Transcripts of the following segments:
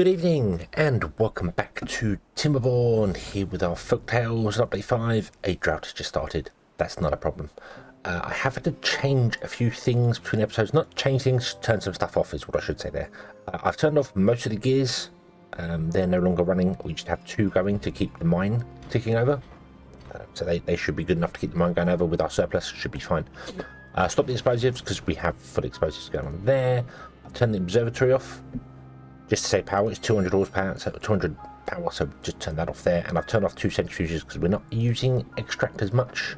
Good evening and welcome back to Timberborn, here with our Folktails update 5. A drought has just started. That's not a problem. I have had to change a few things between episodes. Not change things, turn some stuff off is what I should say there. I've turned off most of the gears. They're no longer running. We just have 2 going to keep the mine ticking over. So they should be good enough to keep the mine going over with our surplus. Should be fine. Stop the explosives because we have full explosives going on there. I've turned the observatory off. Just to save power, it's 200 horsepower, so 200 power, so just turn that off there. And I've turned off 2 centrifuges because we're not using extractors much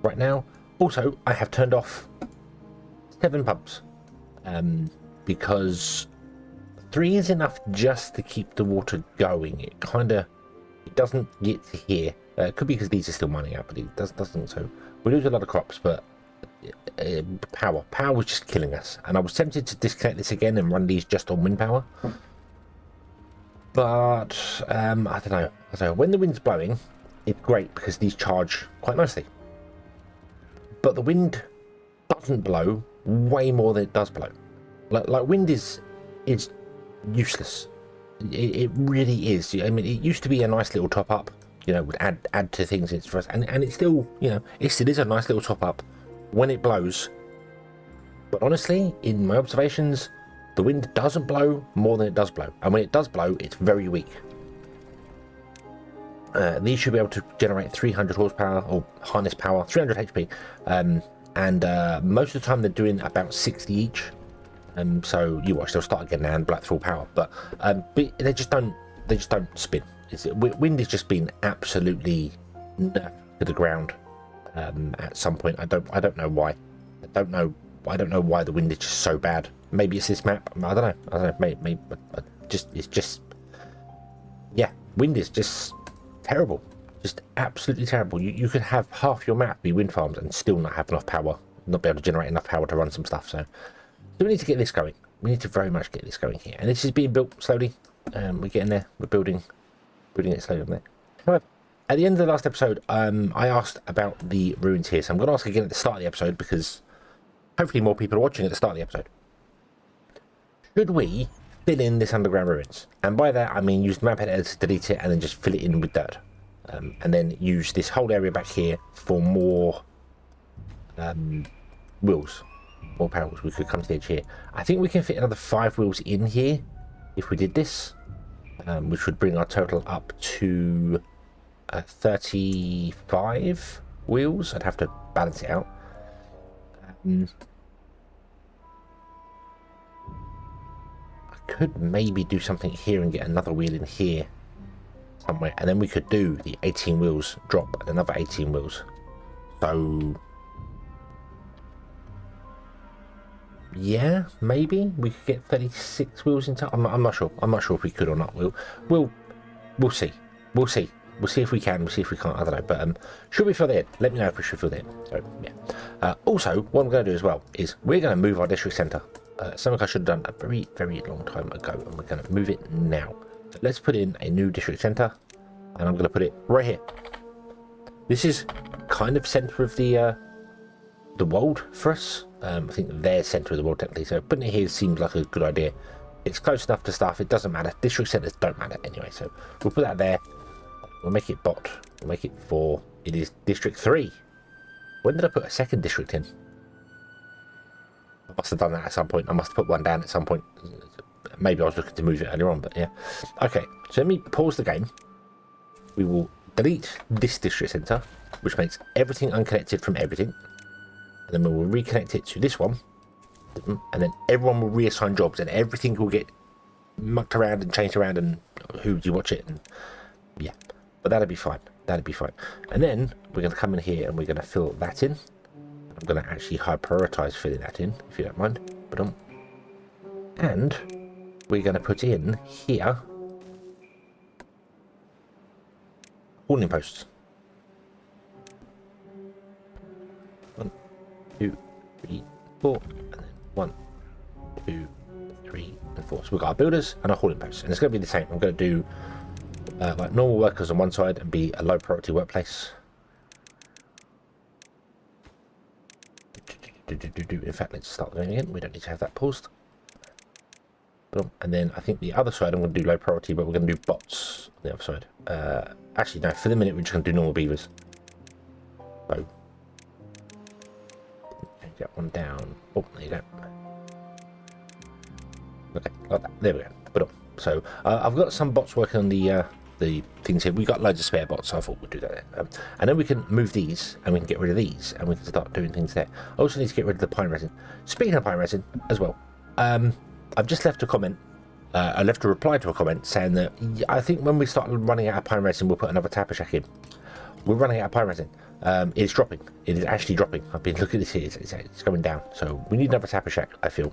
right now. Also, I have turned off 7 pumps because 3 is enough just to keep the water going. It doesn't get to here. It could be because these are still mining out, but it doesn't. So we lose a lot of crops, but power was just killing us, and I was tempted to disconnect this again and run these just on wind power, but I don't know. When the wind's blowing, it's great because these charge quite nicely, but the wind doesn't blow way more than it does blow. Like wind is useless. It really is. I mean, it used to be a nice little top up, would add to things for us, and it still, it still is a nice little top up when it blows. But honestly, in my observations, the wind doesn't blow more than it does blow, and when it does blow, it's very weak. These should be able to generate 300 horsepower or harness power, 300 HP, and most of the time they're doing about 60 each. So you watch, they'll start again now and black through power, but they just don't spin. Wind is just being absolutely nerfed to the ground. At some point, I don't know why. I don't know why the wind is just so bad. Maybe it's this map. I don't know. Maybe it's just yeah. Wind is just terrible. Just absolutely terrible. You could have half your map be wind farms and still not have enough power. Not be able to generate enough power to run some stuff. So we need to get this going. We need to very much get this going here. And this is being built slowly. We're getting there. We're building it slowly on there. However, at the end of the last episode, I asked about the ruins here, so I'm going to ask again at the start of the episode because hopefully more people are watching at the start of the episode. Should we fill in this underground ruins? And by that, I mean use the map editor to delete it and then just fill it in with dirt. And then use this whole area back here for more wheels, more power wheels. We could come to the edge here. I think we can fit another 5 wheels in here if we did this, which would bring our total up to 35 wheels. I'd have to balance it out. I could maybe do something here and get another wheel in here somewhere, and then we could do the 18 wheels drop and another 18 wheels. So yeah, maybe we could get 36 wheels into. I'm not sure. I'm not sure if we could or not. We'll see. We'll see if we can. We'll see if we can't. I don't know. But should we fill it in? Let me know if we should fill it in. So yeah. Also, what I'm going to do as well is we're going to move our district centre. Something I should have done a very, very long time ago, and we're going to move it now. So let's put in a new district centre, and I'm going to put it right here. This is kind of centre of the world for us. I think they're centre of the world technically. So putting it here seems like a good idea. It's close enough to stuff. It doesn't matter. District centres don't matter anyway. So we'll put that there. We'll make it bot. We'll make it 4. It is District 3. When did I put a second district in? I must have done that at some point. I must have put one down at some point. Maybe I was looking to move it earlier on, but yeah. Okay, so let me pause the game. We will delete this district centre, which makes everything unconnected from everything. And then we will reconnect it to this one. And then everyone will reassign jobs and everything will get mucked around and changed around, and who do you watch it? And yeah. But that'll be fine. That'll be fine. And then we're going to come in here and we're going to fill that in. I'm going to actually high prioritize filling that in, if you don't mind. And we're going to put in here hauling posts. 1, 2, 3, 4, and then 1, 2, 3, and 4. So we've got our builders and our hauling posts, and it's going to be the same. I'm going to do like normal workers on one side and be a low priority workplace. In fact, let's start going again. We don't need to have that paused. And then I think the other side I'm going to do low priority, but we're going to do bots on the other side. Actually, no, for the minute we're just going to do normal beavers. So, change that one down. Oh, there you go. Okay, like that. There we go. Put on. So I've got some bots working on the things here. We've got loads of spare bots, so I thought we'd do that. And then we can move these, and we can get rid of these, and we can start doing things there. I also need to get rid of the pine resin. Speaking of pine resin, as well, I've just left a comment. I left a reply to a comment saying that I think when we start running out of pine resin, we'll put another tapper shack in. We're running out of pine resin. It's dropping. It is actually dropping. I've been looking at this here. It's going down. So we need another tapper shack, I feel.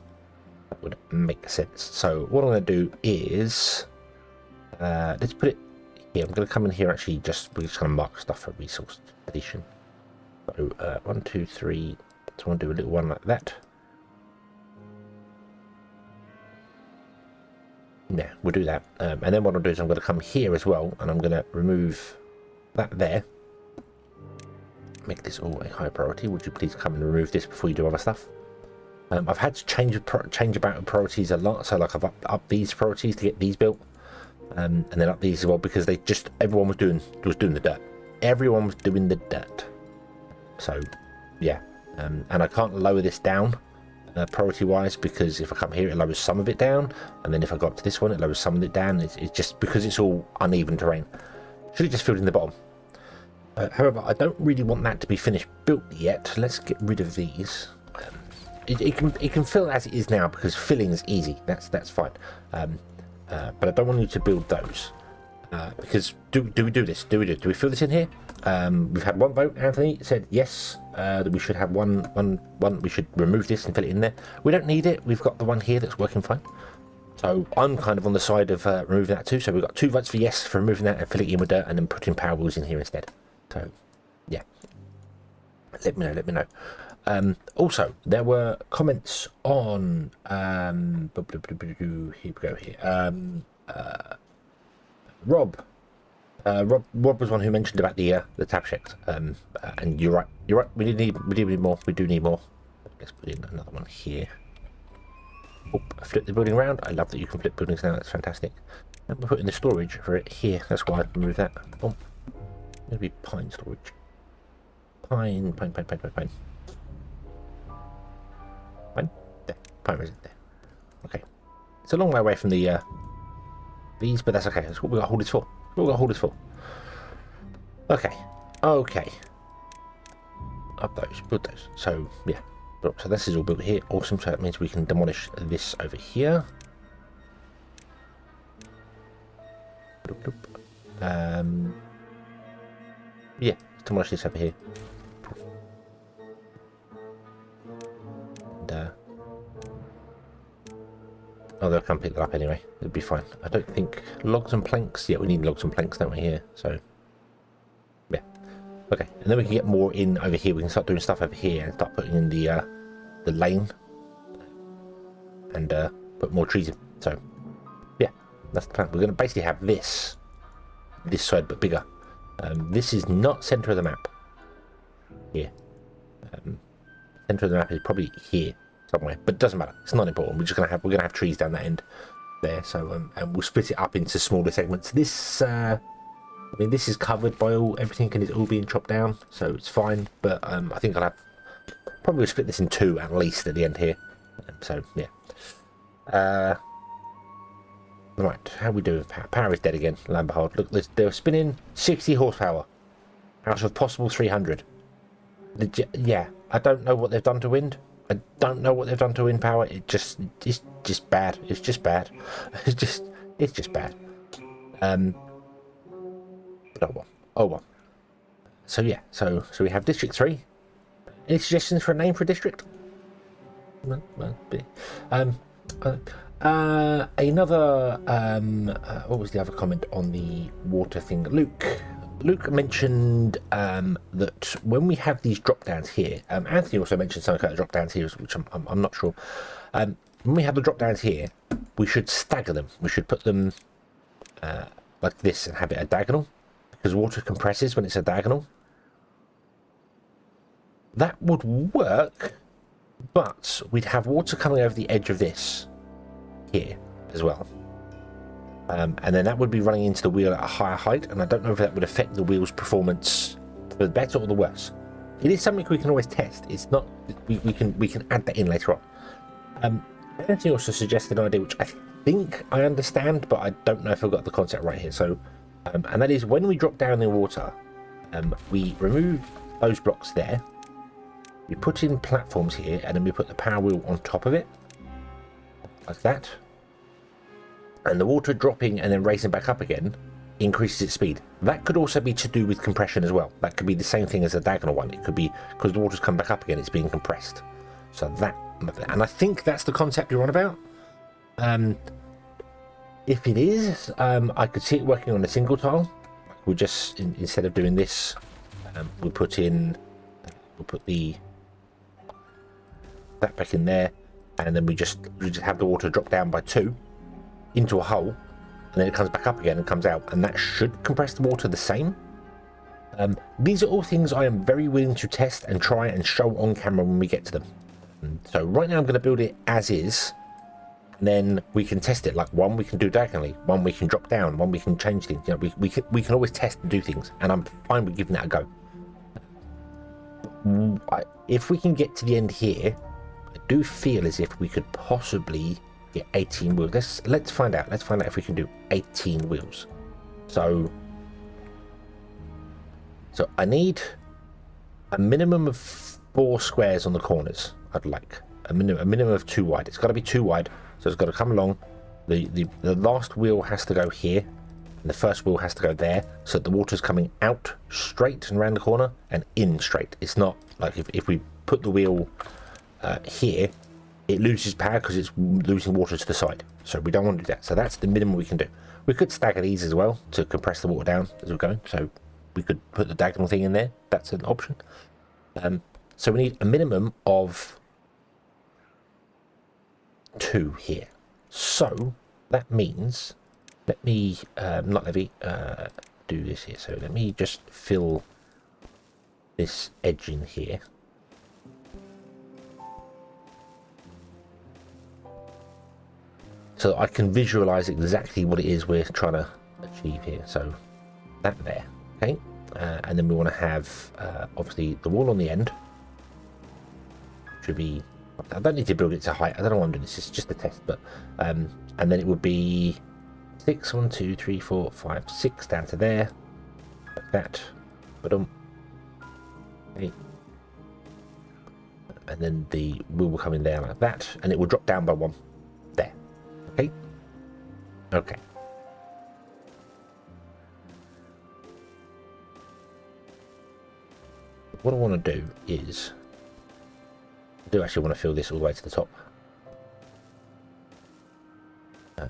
That would make sense. So what I'm going to do is... let's put it here. I'm going to come in here actually, we're just going to mark stuff for resource addition. So 1, 2, 3. So I want to do a little one like that. Yeah, we'll do that. And then what I'll do is I'm going to come here as well, and I'm going to remove that there. Make this all a high priority. Would you please come and remove this before you do other stuff? I've had to change about priorities a lot. So like I've upped these priorities to get these built, and then up these as well, because everyone was doing the dirt. Everyone was doing the dirt. So yeah, and I can't lower this down. Priority wise, because if I come here it lowers some of it down, and then if I go up to this one it lowers some of it down. It's just because it's all uneven terrain. Should have just filled in the bottom. However, I don't really want that to be finished built yet. Let's get rid of these. It can fill as it is now, because filling is easy. That's fine. But I don't want you to build those, because do we do this? Do we fill this in here? We've had one vote. Anthony said yes, that we should have one. We should remove this and fill it in there. We don't need it. We've got the one here that's working fine. So I'm kind of on the side of removing that too. So we've got 2 votes for yes for removing that and filling it in with dirt, and then putting power wheels in here instead. So yeah, let me know. Also, there were comments on here we go here. Rob was one who mentioned about the tap shacks. And you're right. We do need more. Let's put in another one here. Oh, I flipped the building around. I love that you can flip buildings now. That's fantastic. And we'll put in the storage for it here. That's why I removed that. Boom. It'll be pine storage. Pine. Fine. There. Pine resin there. Okay. It's a long way away from the these, but that's okay. That's what we got to hold this for. Okay. Up those. Build those. So yeah. So this is all built here. Awesome. So that means we can demolish this over here. Yeah. Demolish this over here. And they'll come pick that up anyway. It'll be fine. I don't think logs and planks. Yeah, we need logs and planks, don't we, here? So yeah. Okay, and then we can get more in over here. We can start doing stuff over here and start putting in the lane and put more trees in. So yeah, that's the plan. We're going to basically have this side but bigger. This is not center of the map here. Center of the map is probably here somewhere, but it doesn't matter. It's not important. We're gonna have trees down that end there. So and we'll split it up into smaller segments. This I mean, this is covered by everything, and it's all being chopped down, so it's fine. But I think I'll probably split this in 2 at least at the end here. So yeah. Right, how we doing? Power is dead again. Lo and behold, look, they're spinning 60 horsepower out of possible 300. Yeah, I don't know what they've done to wind. I don't know what they've done to wind power. It's just bad. It's just bad. It's just bad. But oh well. So yeah, so we have District 3. Any suggestions for a name for a district? Another what was the other comment on the water thing? Luke mentioned that when we have these drop downs here, Anthony also mentioned something about drop downs here, which I'm not sure. When we have the drop downs here, we should stagger them. We should put them like this and have it a diagonal, because water compresses when it's a diagonal. That would work, but we'd have water coming over the edge of this here. as well. And then that would be running into the wheel at a higher height, and I don't know if that would affect the wheel's performance for the better or the worse. It is something we can always test. It's not we can add that in later on. Anthony also suggested an idea which I think I understand, but I don't know if I've got the concept right here. So, and that is when we drop down in the water, we remove those blocks there. We put in platforms here, and then we put the power wheel on top of it, like that. And the water dropping and then racing back up again increases its speed. That could also be to do with compression as well. That could be the same thing as a diagonal one. It could be because the water's come back up again, it's being compressed. So that, and I think that's the concept you're on about. If it is, I could see it working on a single tile. We'll just, instead of doing this, we'll put that back in there, and then we just have the water drop down by 2 into a hole, and then it comes back up again and comes out, and that should compress the water the same. These are all things I am very willing to test and try and show on camera when we get to them. So right now I'm going to build it as is, and then we can test it. Like one we can do diagonally, one we can drop down, one we can change things. You know, we can always test and do things, and I'm fine with giving that a go. If we can get to the end here, I do feel as if we could possibly get 18 wheels. Let's find out. Let's find out if we can do 18 wheels. So I need a minimum of 4 squares on the corners. I'd like a minimum of 2 wide. It's got to be 2 wide, so it's got to come along. The last wheel has to go here, and the first wheel has to go there, so that the water's coming out straight and around the corner and in straight. It's not like if we put the wheel here, it loses power because it's losing water to the side. So we don't want to do that. So that's the minimum we can do. We could stagger these as well to compress the water down as we're going. So we could put the diagonal thing in there. That's an option. So we need a minimum of 2 here. So that means, let me do this here. So let me just fill this edge in here. So I can visualize exactly what it is we're trying to achieve here. So that there, okay? And then we want to have, obviously, the wall on the end. Should be, I don't need to build it to height. I don't know why I'm doing this. It's just a test. But and then it would be 6, 1, 2, 3, 4, 5, 6 down to there, like that. But okay. And then the wheel will come in there like that, and it will drop down by 1 there. Okay. Okay. What I want to do is, I do actually want to fill this all the way to the top. They're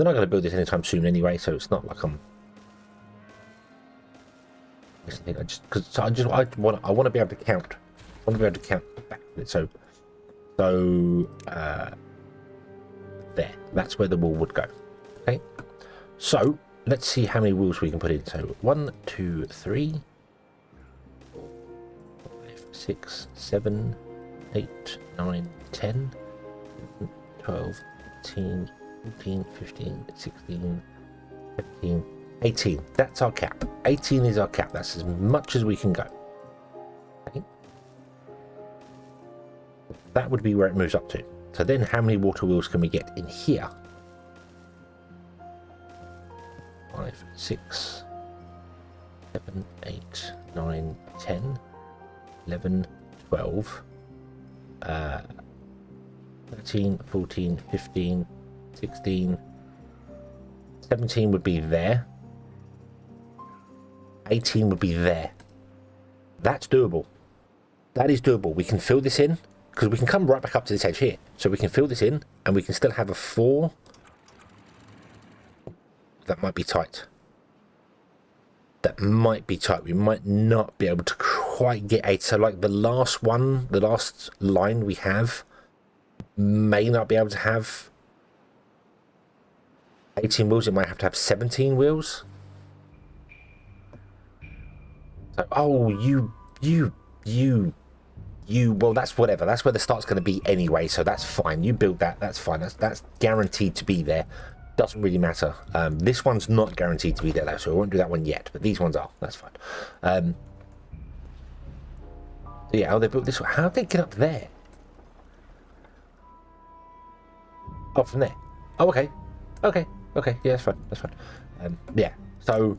not going to build this anytime soon anyway, so it's not like I'm. I want to be able to count. I want to be able to count back. So there. That's where the wall would go. Okay. So let's see how many wheels we can put in. So 1, 2, 3, 4, 5, 6, 7, 8, 9, 10, 12, 13, 14, 15, 16, 17, 18. That's our cap. 18 is our cap. That's as much as we can go. Okay. That would be where it moves up to. So then how many water wheels can we get in here? 5, 6, 7, 8, 9, 10, 11, 12, 13, 14, 15, 16, 17 would be there. 18 would be there. That's doable. That is doable. We can fill this in, because we can come right back up to this edge here. So we can fill this in, and we can still have a 4. That might be tight. That might be tight. We might not be able to quite get 8. So like the last one, the last line we have, may not be able to have 18 wheels. It might have to have 17 wheels. So, oh, you well, that's whatever. That's where the start's going to be anyway, so that's fine. You build that. That's fine. That's guaranteed to be there. Doesn't really matter. This one's not guaranteed to be there, though, so I won't do that one yet. But these ones are. That's fine. Yeah, oh, they built this one. How did they get up there? Oh, from there. Oh, okay. Okay. Okay. Yeah, that's fine. That's fine. Yeah. So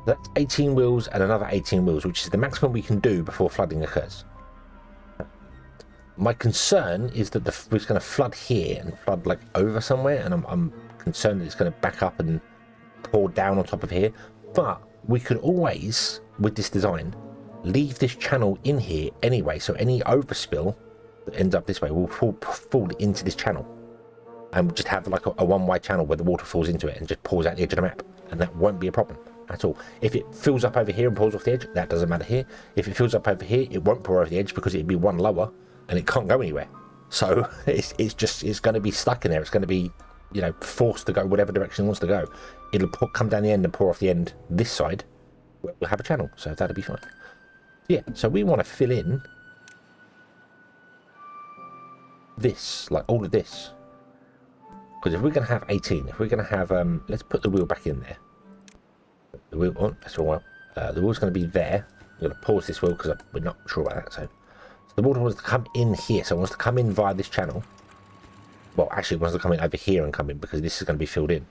that's 18 wheels and another 18 wheels, which is the maximum we can do before flooding occurs. My concern is that it's going to flood here and flood like over somewhere, and I'm concerned that it's going to back up and pour down on top of here. But we could always, with this design, leave this channel in here anyway, so any overspill that ends up this way will fall into this channel, and we'll just have like a one-way channel where the water falls into it and just pours out the edge of the map, and that won't be a problem at all. If it fills up over here and pours off the edge, that doesn't matter here. If it fills up over here, it won't pour over the edge because it'd be one lower and it can't go anywhere. So it's going to be stuck in there. It's going to be, you know, forced to go whatever direction it wants to go. It'll come down the end and pour off the end this side. We'll have a channel, so that'll be fine. Yeah, so we want to fill in this, like all of this. Because if we're going to have 18, if we're going to have, let's put the wheel back in there. The wheel on, that's all right. The wheel's going to be there. I'm going to pause this wheel because we're not sure about that. So the water wants to come in here, so it wants to come in via this channel. Well, actually, it wants to come in over here and come in because this is going to be filled in.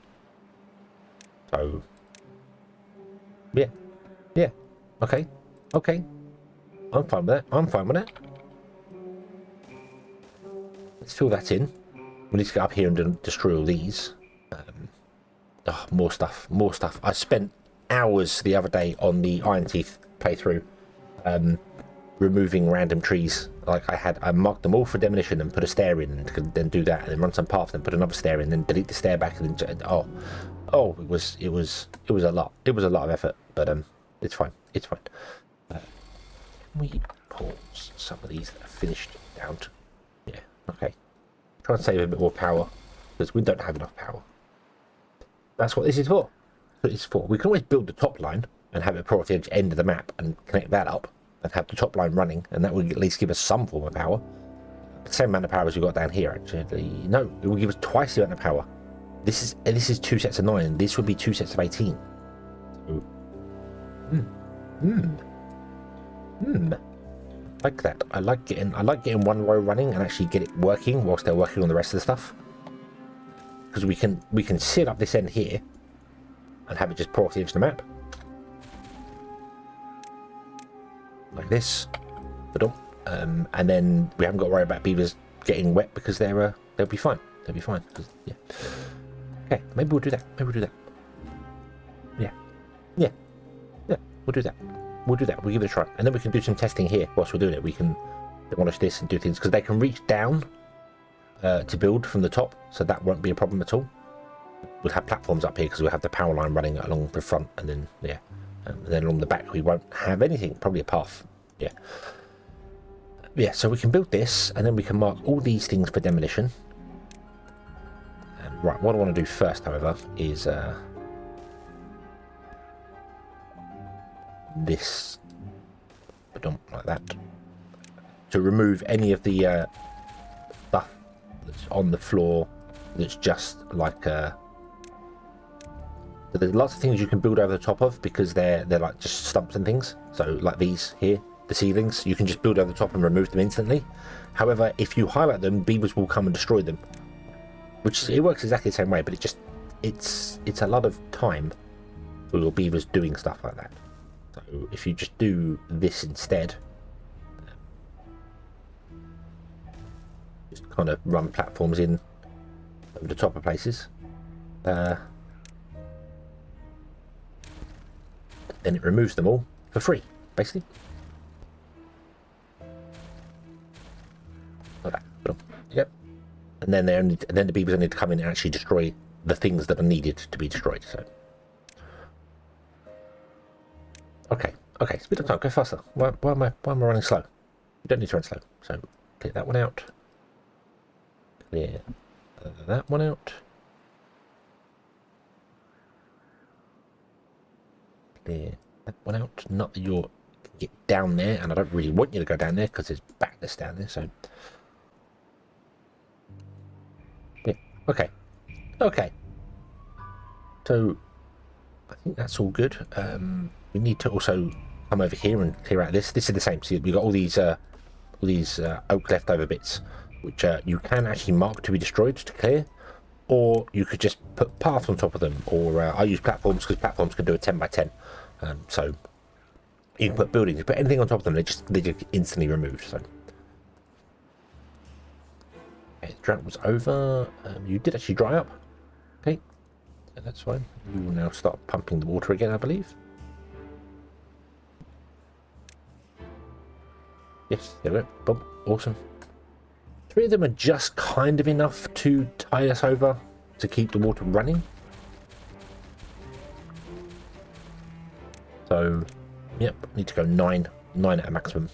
So, yeah, okay, I'm fine with that. I'm fine with that. Let's fill that in. We need to get up here and destroy all these. Oh, more stuff. I spent hours the other day on the Iron Teeth playthrough, removing random trees. Like I marked them all for demolition and put a stair in, and then do that, and then run some path, and put another stair in, then delete the stair back, and then it was a lot. It was a lot of effort, but it's fine. It's fine. Can we pause some of these that are finished down to? Yeah. Okay. Try and save a bit more power because we don't have enough power. That's what this is for. That's what it's for. We can always build the top line and have it pour off the end of the map and connect that up and have the top line running, and that will at least give us some form of power. The same amount of power as we've got down here, actually. No, it will give us twice the amount of power. This is 2 sets of 9. This would be 2 sets of 18. So, like that. I like getting one row running and actually get it working whilst they're working on the rest of the stuff. Because we can sit up this end here and have it just pour off the edge of the map. Like this. And then we haven't got to worry about beavers getting wet because they'll be fine. They'll be fine. Yeah. Okay, maybe we'll do that. Yeah. We'll do that. We'll give it a try, and then we can do some testing here whilst we're doing it. We can demolish this and do things because they can reach down to build from the top, so that won't be a problem at all. We'll have platforms up here because we'll have the power line running along the front, and then and then along the back we won't have anything. Probably a path. Yeah. So we can build this, and then we can mark all these things for demolition. Right. What I want to do first, however, is this, like that, to remove any of the stuff that's on the floor that's just like so there's lots of things you can build over the top of because they're like just stumps and things. So like these here, the ceilings, you can just build over the top and remove them instantly. However, if you highlight them, beavers will come and destroy them, which it works exactly the same way, but it's a lot of time for your beavers doing stuff like that. So if you just do this instead, just kind of run platforms in over the top of places, then it removes them all for free, basically. Like that. Yep. And then the beavers only need to come in and actually destroy the things that are needed to be destroyed. So. Okay, speed up time, go faster. Why am I running slow? You don't need to run slow. So clear that one out. Clear that one out. Clear that one out. Not that you're get down there, and I don't really want you to go down there because there's badness down there. So yeah, okay. So I think that's all good. We need to also come over here and clear out this. This is the same. See, we've got all these oak leftover bits, which you can actually mark to be destroyed to clear, or you could just put paths on top of them, or I use platforms because platforms can do a 10 by 10. So you can put buildings, you put anything on top of them, they just instantly removed. So okay, the drought was over. You did actually dry up. Okay, so that's fine. We will now start pumping the water again, I believe. Yes, there we go. Boom. Awesome. 3 of them are just kind of enough to tie us over to keep the water running. So, yep, need to go 9 at a maximum.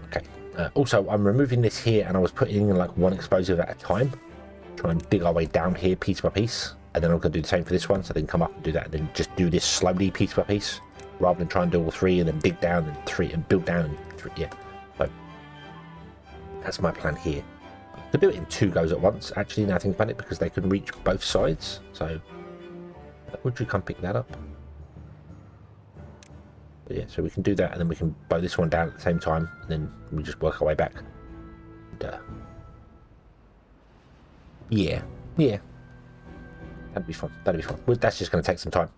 Okay. Also, I'm removing this here, and I was putting in like 1 explosive at a time. Try and dig our way down here piece by piece, and then I'm going to do the same for this one. So then come up and do that, and then just do this slowly piece by piece, rather than try and do all 3 and then dig down and 3 and build down and 3. Yeah. So that's my plan here. To do it in 2 goes at once. Actually, now I think about it, because they can reach both sides. So. Would you come pick that up? But yeah, so we can do that, and then we can bow this one down at the same time, and then we just work our way back. And, yeah, that'd be fun. Well, that's just going to take some time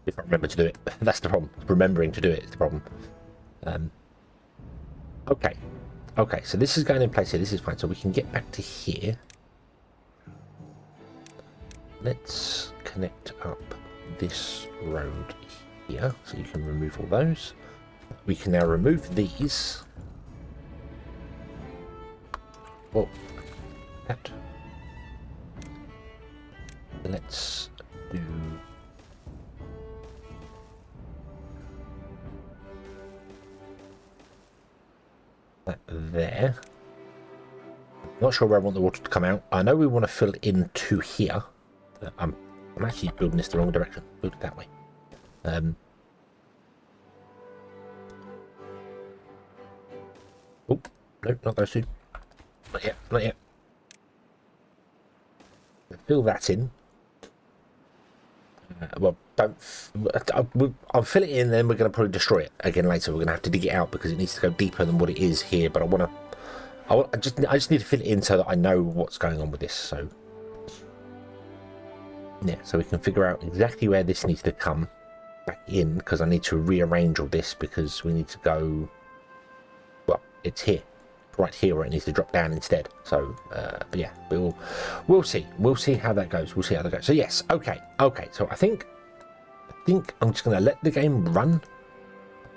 if I remember to do it. That's the problem. Remembering to do it is the problem. Okay, so this is going in place here. This is fine. So we can get back to here. Let's connect up this road here, so you can remove all those. We can now remove these. Well, that. Let's do that there. Not sure where I want the water to come out. I know we want to fill it into here. I'm actually building this the wrong direction. Build it that way. Oh, no, not those 2. Not yet. Fill that in. Well, I'll fill it in, then we're going to probably destroy it again later. We're going to have to dig it out because it needs to go deeper than what it is here. But I just need to fill it in so that I know what's going on with this. So. Yeah, so we can figure out exactly where this needs to come back in, because I need to rearrange all this, because we need to go, well, it's here, right here where it needs to drop down instead. So, but yeah, we'll see how that goes. So yes, okay. So I think I'm just going to let the game run,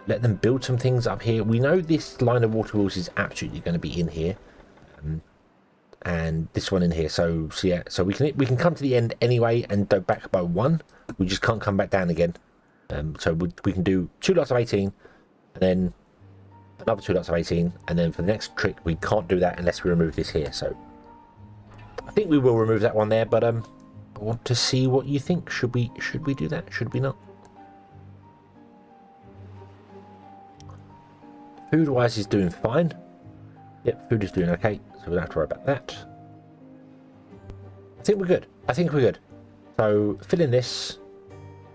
let them build some things up here. We know this line of water wheels is absolutely going to be in here. And this one in here, so yeah, so we can come to the end anyway and go back by 1. We just can't come back down again. So we can do 2 lots of 18, and then another 2 lots of 18, and then for the next trick we can't do that unless we remove this here. So I think we will remove that one there, but I want to see what you think. Should we do that? Should we not? Food wise is doing fine. Yep, food is doing okay, so we don't have to worry about that. I think we're good. So fill in this,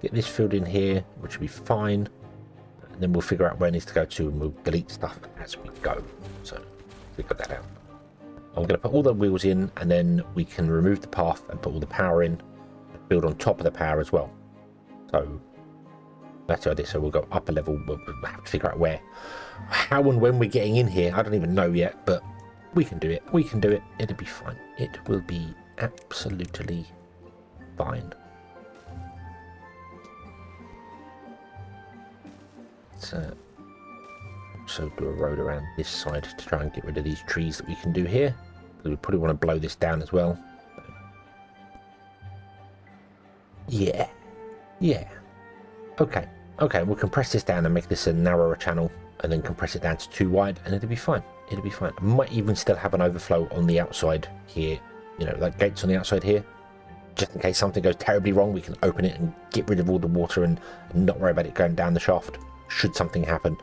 get this filled in here, which will be fine, and then we'll figure out where it needs to go to, and we'll delete stuff as we go. So figure that out. I'm going to put all the wheels in, and then we can remove the path and put all the power in, build on top of the power as well. So that's the idea. So we'll go up a level. We'll have to figure out how and when we're getting in here. I don't even know yet, but we can do it. It'll be fine. It will be absolutely fine. Let's also do a road around this side to try and get rid of these trees that we can do here. We probably want to blow this down as well. Yeah. Okay, we'll compress this down and make this a narrower channel, and then compress it down to 2 wide, and it'll be fine. I might even still have an overflow on the outside here, like gates on the outside here. just in case something goes terribly wrong, we can open it and get rid of all the water and not worry about it going down the shaft should something happen.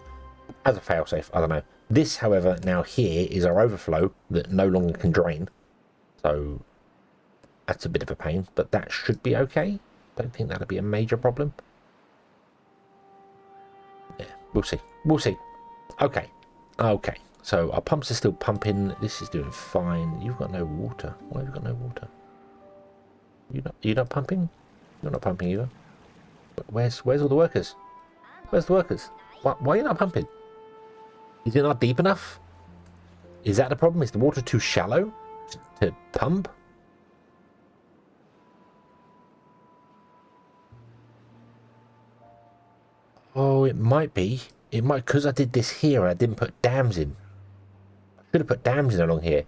As a failsafe, I don't know. This, however, now here is our overflow that no longer can drain. So that's a bit of a pain, but that should be okay. Don't think that'll be a major problem. Yeah, we'll see. We'll see. Okay. Okay. So our pumps are still pumping. This is doing fine. You've got no water. Why have you got no water? You're not pumping? You're not pumping either. But where's all the workers? Where's the workers? Why are you not pumping? Is it not deep enough? Is that the problem? Is the water too shallow to pump? Oh, it might be. It might, because I did this here and I didn't put dams in. I should have put dams in along here.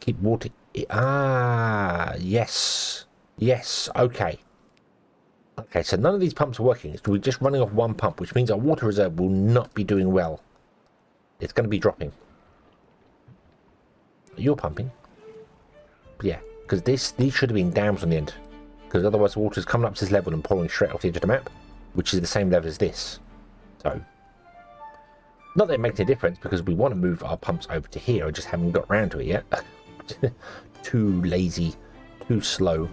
Keep water. Ah, yes. Yes, okay. Okay, so none of these pumps are working. We're just running off one pump, which means our water reserve will not be doing well. It's going to be dropping. You're pumping. Yeah, because these should have been dams on the end. Because otherwise the water's coming up to this level and pouring straight off the edge of the map, which is the same level as this. So, not that it makes any difference, because we want to move our pumps over to here. I just haven't got around to it yet. Too lazy, too slow.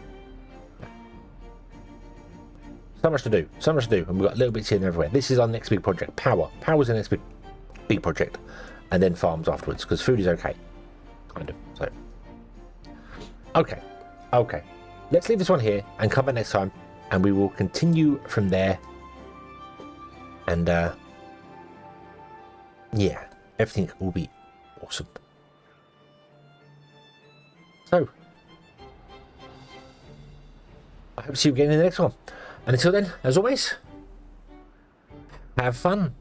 So much to do, and we've got little bits here and everywhere. This is our next big project, power. Power's the next big project, and then farms afterwards, because food is okay, kind of. So, okay. Let's leave this one here and come back next time, and we will continue from there. And yeah, everything will be awesome. So, I hope to see you again in the next one. And until then, as always, have fun.